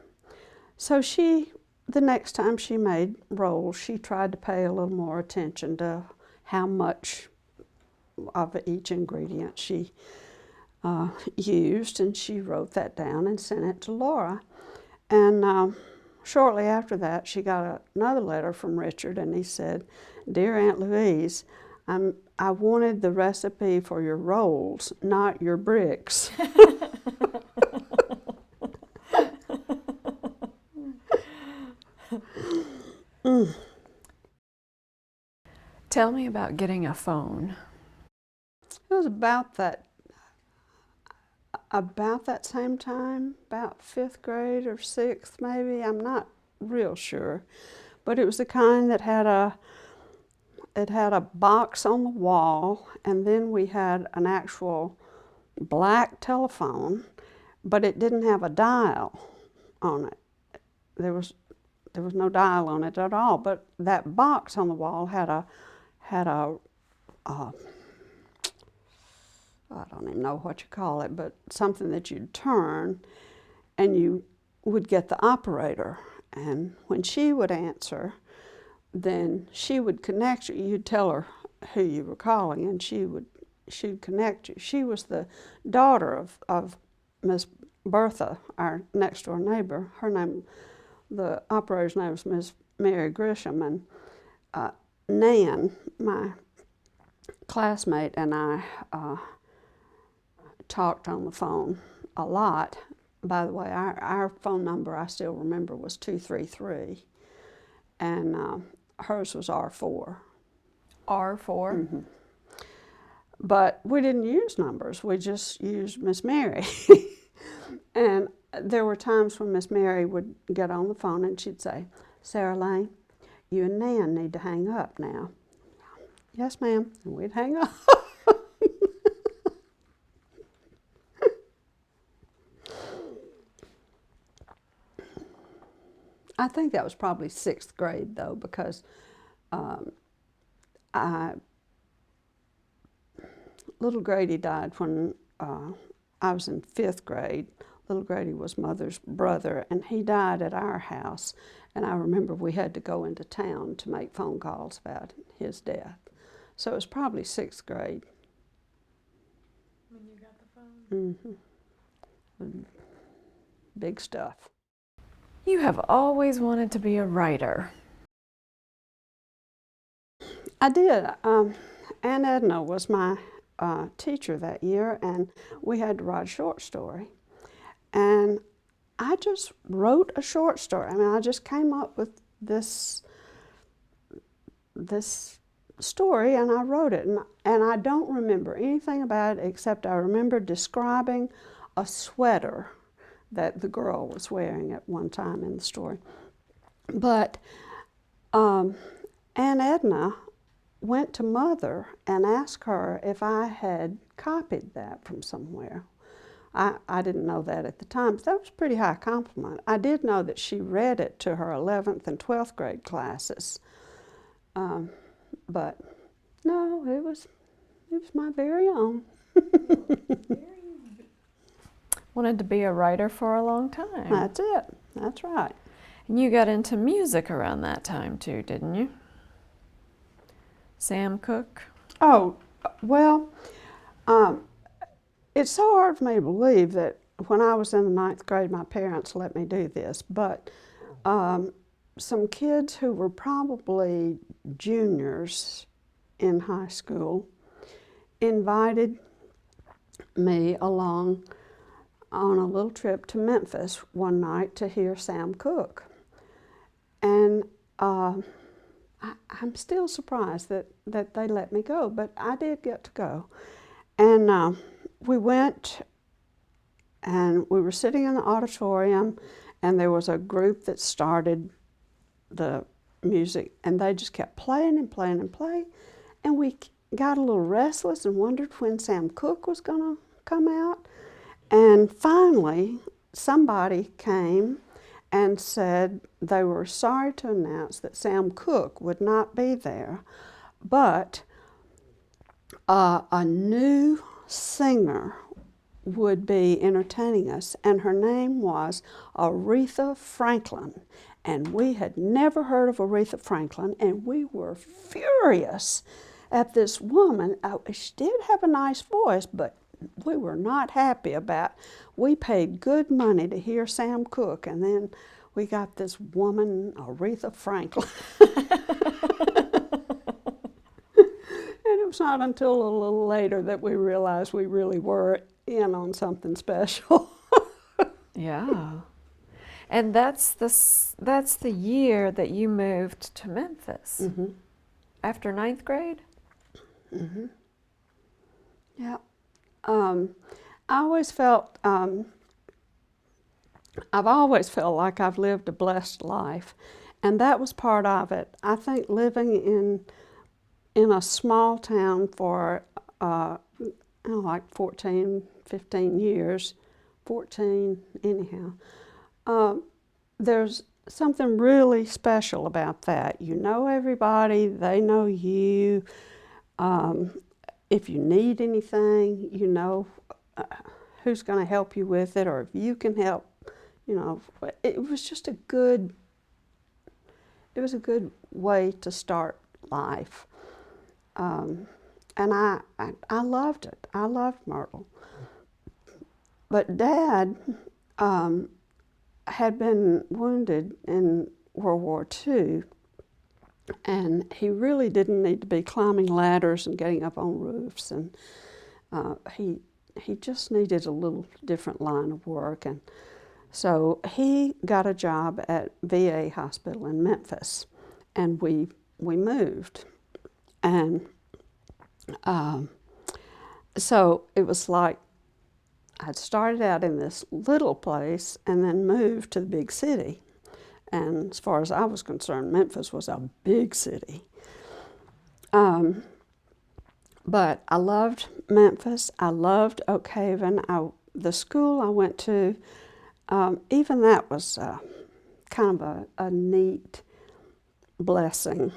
So the next time she made rolls, she tried to pay a little more attention to how much of each ingredient she used, and she wrote that down and sent it to Laura. And shortly after that, she got another letter from Richard, and he said, Dear Aunt Louise, I wanted the recipe for your rolls, not your bricks. Tell me about getting a phone. It was about that same time, about 5th grade or 6th maybe. I'm not real sure. But it was the kind that had a box on the wall, and then we had an actual black telephone, but it didn't have a dial on it. There was no dial on it at all, but that box on the wall had a I don't even know what you call it, but something that you'd turn, and you would get the operator. And when she would answer, then she would connect you. You'd tell her who you were calling, and she'd connect you. She was the daughter of Miss Bertha, our next door neighbor. The operator's name was Miss Mary Grisham, and Nan, my classmate, and I talked on the phone a lot. By the way, our phone number, I still remember, was 233, and hers was R4. R4? Mm-hmm. But we didn't use numbers. We just used Miss Mary. And there were times when Miss Mary would get on the phone and she'd say, "Sarah Lane, you and Nan need to hang up now." "Yes, ma'am." And we'd hang up. I think that was probably 6th grade, though, because little Grady died when I was in 5th grade. Little Grady was Mother's brother, and he died at our house. And I remember we had to go into town to make phone calls about his death. So it was probably 6th grade. When you got the phone? Mm-hmm. Big stuff. You have always wanted to be a writer. I did. Aunt Edna was my teacher that year, and we had to write a short story. And I just wrote a short story. I mean, I just came up with this story, and I wrote it. And I don't remember anything about it except I remember describing a sweater that the girl was wearing at one time in the story. But Aunt Edna went to Mother and asked her if I had copied that from somewhere. I didn't know that at the time, but that was a pretty high compliment. I did know that she read it to her 11th and 12th grade classes. But no, it was my very own. Wanted to be a writer for a long time. That's it. That's right. And you got into music around that time too, didn't you? Sam Cooke? Oh, well, it's so hard for me to believe that when I was in the 9th grade, my parents let me do this. But some kids who were probably juniors in high school invited me along on a little trip to Memphis one night to hear Sam Cooke. And I'm still surprised that they let me go, but I did get to go. And we went, and we were sitting in the auditorium, and there was a group that started the music, and they just kept playing and playing and playing, and we got a little restless and wondered when Sam Cooke was going to come out. And finally, somebody came and said they were sorry to announce that Sam Cooke would not be there, but a new singer would be entertaining us, and her name was Aretha Franklin. And we had never heard of Aretha Franklin, and we were furious at this woman. She did have a nice voice, but we were not happy about. We paid good money to hear Sam Cooke, and then we got this woman, Aretha Franklin. And it was not until a little later that we realized we really were in on something special. Yeah. And that's the year that you moved to Memphis. Mm-hmm. after ninth grade? Mm-hmm. Yeah. I always felt, I've always felt like I've lived a blessed life, and that was part of it. I think living in a small town for like 14, 15 years, 14 anyhow, there's something really special about that. You know everybody, they know you. If you need anything, you know who's going to help you with it, or if you can help, you know. It was just a good way to start life. And I loved it. I loved Myrtle. But Dad had been wounded in World War II, and he really didn't need to be climbing ladders and getting up on roofs, and he just needed a little different line of work. And so he got a job at VA hospital in Memphis, and we moved. And so it was like I'd started out in this little place and then moved to the big city. And as far as I was concerned, Memphis was a big city. But I loved Memphis. I loved Oak Haven. The school I went to, even that was kind of a neat blessing.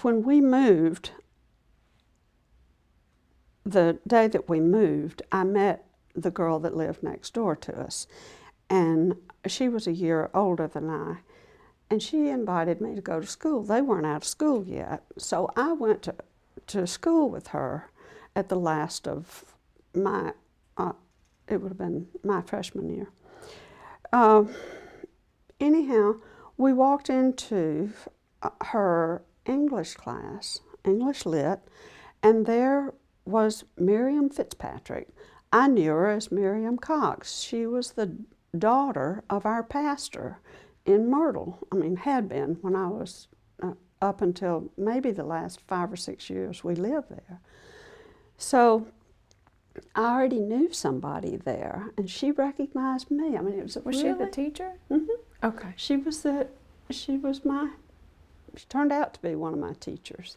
When we moved, the day that we moved, I met the girl that lived next door to us. And she was a year older than I. And she invited me to go to school. They weren't out of school yet. So I went to school with her at the last of my, it would have been my freshman year. Anyhow, we walked into her English class, English Lit, and there was Miriam Fitzpatrick. I knew her as Miriam Cox. She was the daughter of our pastor in Myrtle. I mean, had been when I was up until maybe the last 5 or 6 years we lived there. So I already knew somebody there, and she recognized me. I mean, it was Was really, she the teacher? Mm-hmm. Okay. She turned out to be one of my teachers.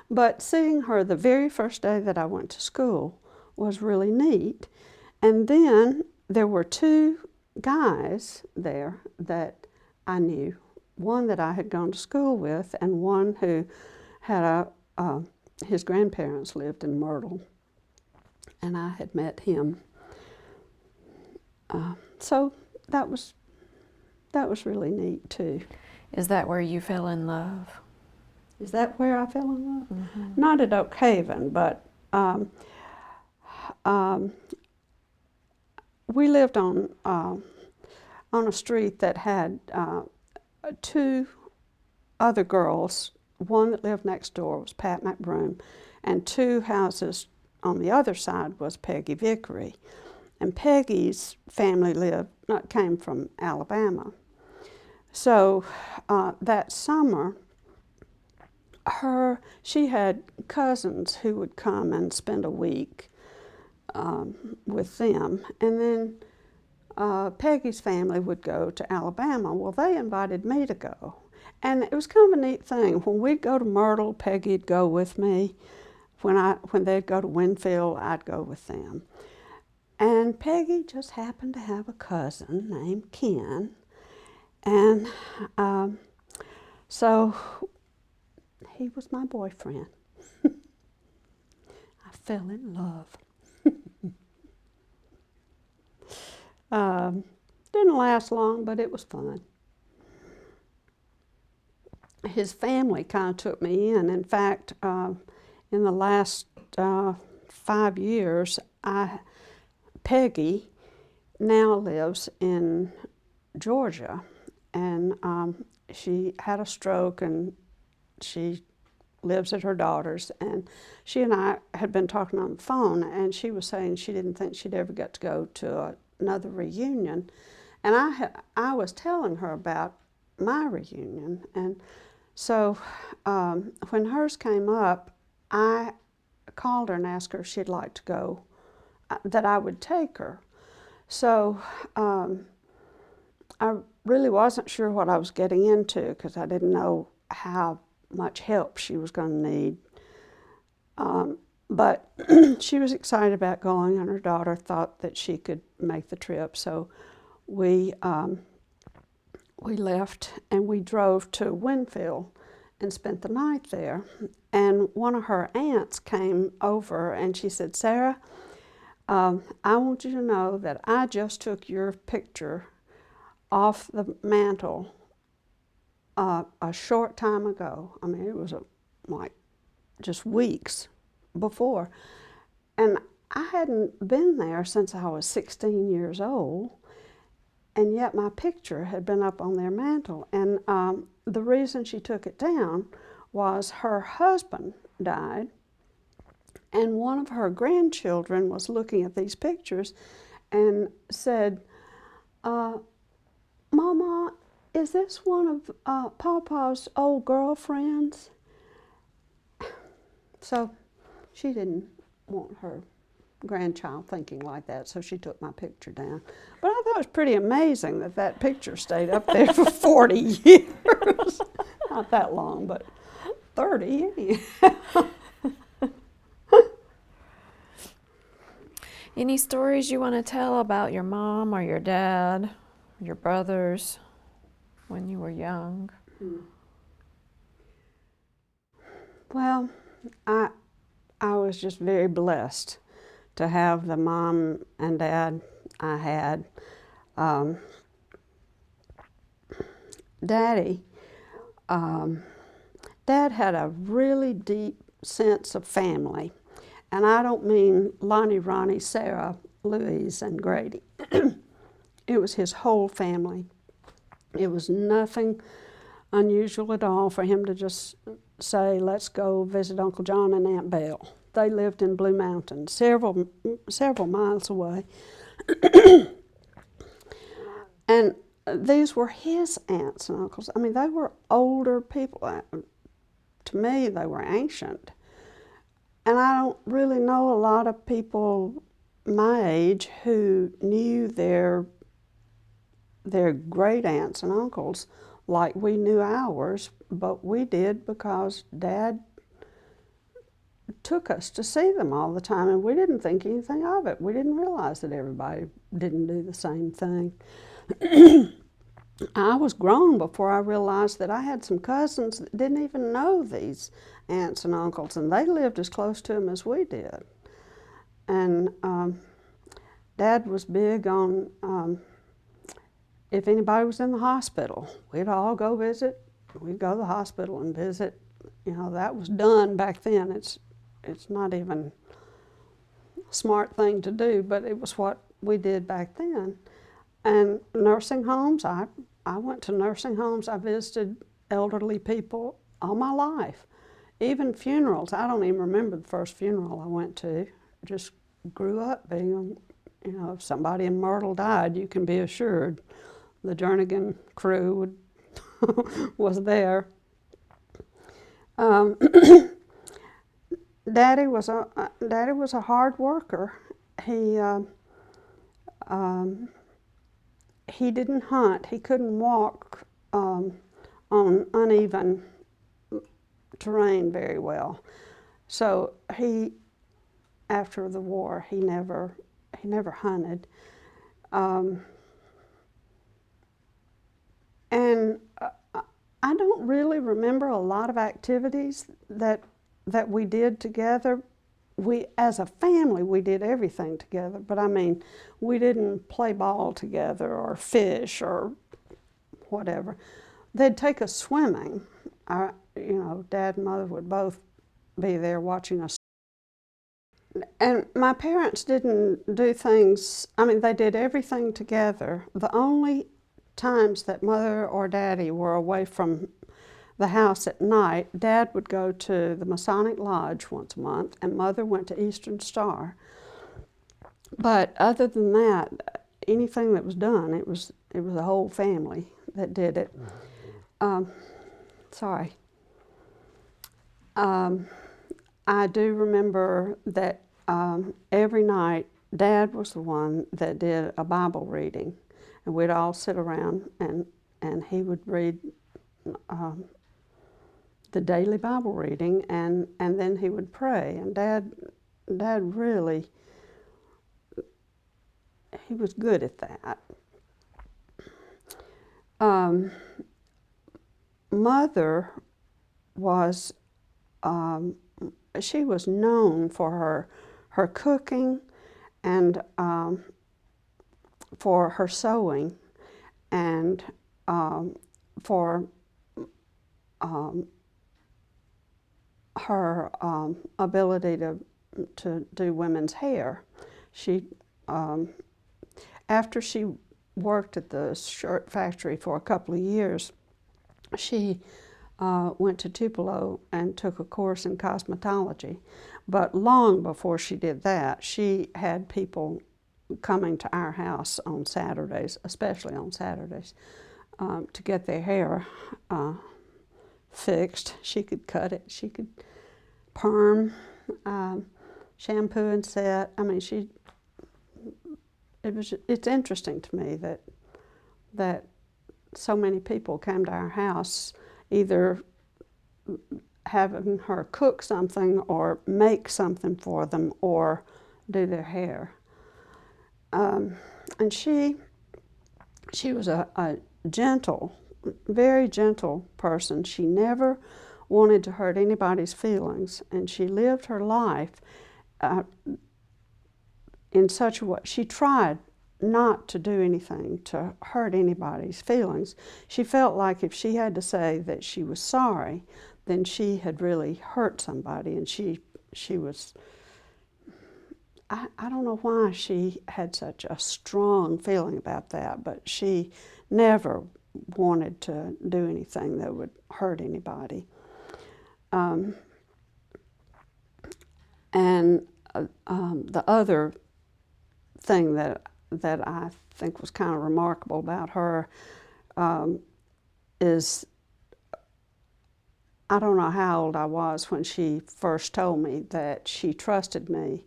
But seeing her the very first day that I went to school was really neat. And then there were 2 guys there that I knew. One that I had gone to school with, and one who had his grandparents lived in Myrtle, and I had met him. So that was really neat too. Is that where you fell in love? Is that where I fell in love? Mm-hmm. Not at Oak Haven, but we lived on a street that had 2 other girls. One that lived next door was Pat McBroom, and 2 houses on the other side was Peggy Vickery. And Peggy's family came from Alabama. So that summer, she had cousins who would come and spend a week with them. And then Peggy's family would go to Alabama. Well, they invited me to go. And it was kind of a neat thing. When we'd go to Myrtle, Peggy'd go with me. When they'd go to Winfield, I'd go with them. And Peggy just happened to have a cousin named Ken. And so he was my boyfriend. I fell in love. Didn't last long, but it was fun. His family kind of took me in. In fact, in the last 5 years, Peggy now lives in Georgia, and she had a stroke, and she lives at her daughter's. And she and I had been talking on the phone, and she was saying she didn't think she'd ever get to go to another reunion. And I was telling her about my reunion, and So when hers came up, I called her and asked her if she'd like to go, that I would take her. So I really wasn't sure what I was getting into because I didn't know how much help she was going to need. But she was excited about going, and her daughter thought that she could make the trip. So we left and we drove to Winfield and spent the night there. And one of her aunts came over and she said, "Sara, I want you to know that I just took your picture off the mantle a short time ago." I mean, it was like just weeks before. And I hadn't been there since I was 16 years old, and yet my picture had been up on their mantle. And the reason she took it down was her husband died, and one of her grandchildren was looking at these pictures and said, "Mama, is this one of Papa's old girlfriends?" So she didn't want her grandchild thinking like that, so she took my picture down. But I thought it was pretty amazing that that picture stayed up there for 40 years. Not that long, but 30 anyhow. Any stories you want to tell about your mom or your dad, your brothers, when you were young? Well, I was just very blessed to have the mom and dad I had. Daddy, Dad had a really deep sense of family. And I don't mean Lonnie, Ronnie, Sarah, Louise, and Grady. It was his whole family. It was nothing unusual at all for him to just say, "Let's go visit Uncle John and Aunt Belle." They lived in Blue Mountain, several miles away. And these were his aunts and uncles. I mean, they were older people. To me, they were ancient. And I don't really know a lot of people my age who knew their great aunts and uncles like we knew ours, but we did because Dad took us to see them all the time, and we didn't think anything of it. We didn't realize that everybody didn't do the same thing. I was grown before I realized that I had some cousins that didn't even know these aunts and uncles, and they lived as close to them as we did. And Dad was big on if anybody was in the hospital, we'd all go visit. We'd go to the hospital and visit. You know, that was done back then. It's not even a smart thing to do, but it was what we did back then. And nursing homes, I went to nursing homes. I visited elderly people all my life. Even funerals. I don't even remember the first funeral I went to. I just grew up being, you know, if somebody in Myrtle died, you can be assured the Jernigan crew was there. Daddy was a hard worker. He didn't hunt. He couldn't walk on uneven terrain very well. So after the war, he never hunted. And I don't really remember a lot of activities that we did together. As a family, we did everything together, but I mean, we didn't play ball together or fish or whatever. They'd take us swimming. Dad and Mother would both be there watching us. And my parents didn't do things, I mean, they did everything together. The only times that Mother or Daddy were away from the house at night, Dad would go to the Masonic Lodge once a month, and Mother went to Eastern Star. But other than that, anything that was done, it was the whole family that did it. Sorry. Um, I do remember that every night Dad was the one that did a Bible reading, and we'd all sit around and he would read the daily Bible reading, and then he would pray. And Dad really, he was good at that. Mother was, she was known for her cooking and for her sewing and for her ability to do women's hair. She, after she worked at the shirt factory for a couple of years, she went to Tupelo and took a course in cosmetology. But long before she did that, she had people coming to our house on Saturdays, especially on Saturdays, to get their hair fixed. She could cut it, she could perm, shampoo and set. I mean, it's interesting to me that so many people came to our house either having her cook something or make something for them or do their hair. And she was a gentle, very gentle person. She never wanted to hurt anybody's feelings, and she lived her life in such a way. She tried not to do anything to hurt anybody's feelings. She felt like if she had to say that she was sorry, then she had really hurt somebody, and she was, I don't know why she had such a strong feeling about that, but she never wanted to do anything that would hurt anybody. And the other thing that I think was kind of remarkable about her is, I don't know how old I was when she first told me that she trusted me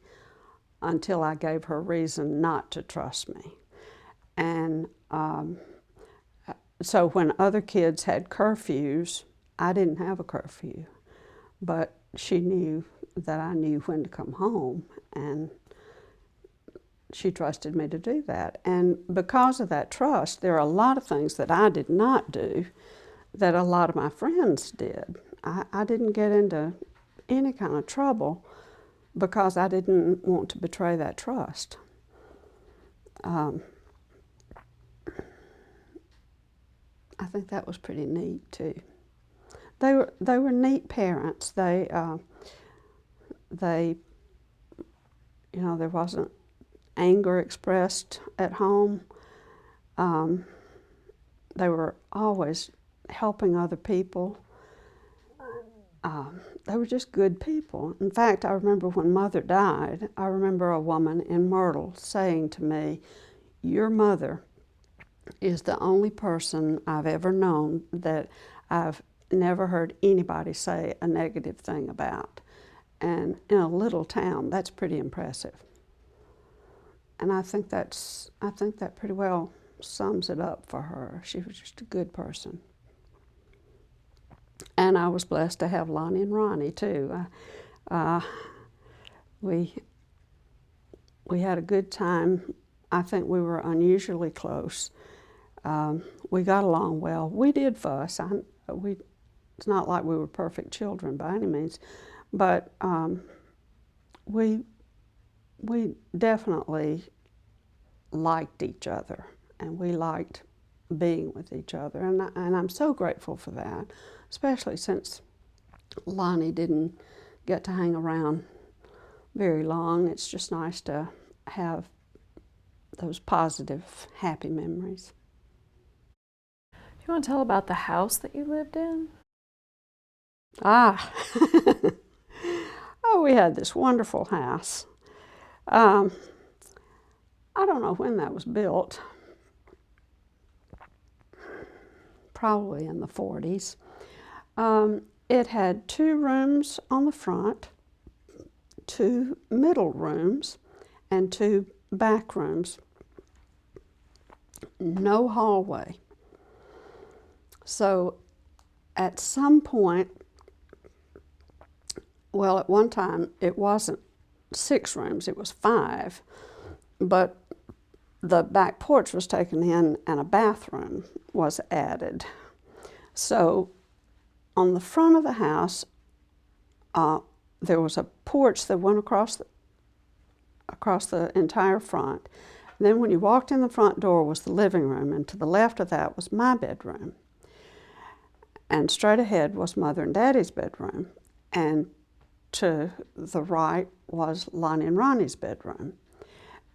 until I gave her reason not to trust me. And so when other kids had curfews, I didn't have a curfew, but she knew that I knew when to come home, and she trusted me to do that. And because of that trust, there are a lot of things that I did not do that a lot of my friends did. I didn't get into any kind of trouble because I didn't want to betray that trust. I think that was pretty neat too. They were neat parents. They you know, there wasn't anger expressed at home. They were always helping other people. They were just good people. In fact, I remember when Mother died, I remember a woman in Myrtle saying to me, "Your mother is the only person I've ever known that I've never heard anybody say a negative thing about." And in a little town, that's pretty impressive. And I think that pretty well sums it up for her. She was just a good person. And I was blessed to have Lonnie and Ronnie too. We had a good time. I think we were unusually close. We got along well. We did fuss. It's not like we were perfect children by any means, but we definitely liked each other, and we liked being with each other, and I'm so grateful for that, especially since Lonnie didn't get to hang around very long. It's just nice to have those positive, happy memories. Do you want to tell about the house that you lived in? Ah, oh, we had this wonderful house. I don't know when that was built, probably in the 40s. It had 2 rooms on the front, 2 middle rooms, and 2 back rooms. No hallway. So at some point, well, at one time it wasn't 6 rooms, it was 5, but the back porch was taken in and a bathroom was added. So on the front of the house, there was a porch that went across the entire front. Then when you walked in the front door was the living room, and to the left of that was my bedroom. And straight ahead was Mother and Daddy's bedroom. And to the right was Lonnie and Ronnie's bedroom.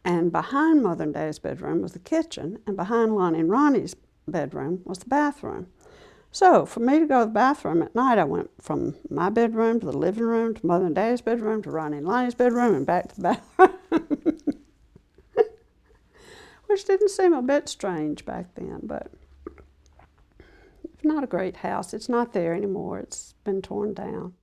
And behind Mother and Daddy's bedroom was the kitchen, and behind Lonnie and Ronnie's bedroom was the bathroom. So for me to go to the bathroom at night, I went from my bedroom to the living room to Mother and Daddy's bedroom to Ronnie and Lonnie's bedroom and back to the bathroom. Which didn't seem a bit strange back then, but it's not a great house. It's not there anymore. It's been torn down.